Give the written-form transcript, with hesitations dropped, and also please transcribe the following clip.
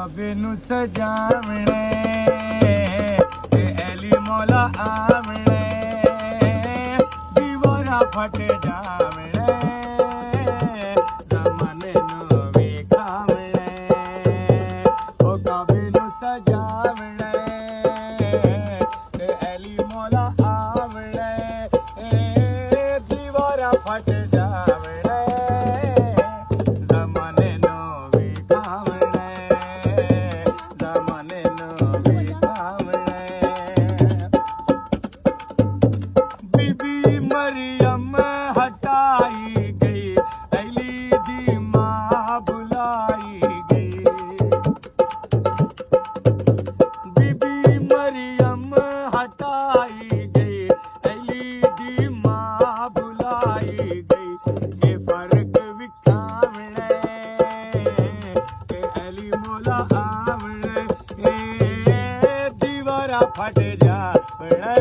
काबे नु सजावणे ते एली मौला आवणे दीवारा फट जावणे ज़माने नु वेखावणे ओ काबे नु सजावणे ते एली मौला आवणे दीवारा फट जावणे ज़माने नु वेखावणे ज़माने नु वेखावणे बीबी मरियम हटाई गई अली दी मां बुलाई गई बीबी मरियम हटाई गई अली दी मां बुलाई गई ये फर्क विखावणे के अली मौला आवणे दीवारा फट जावणे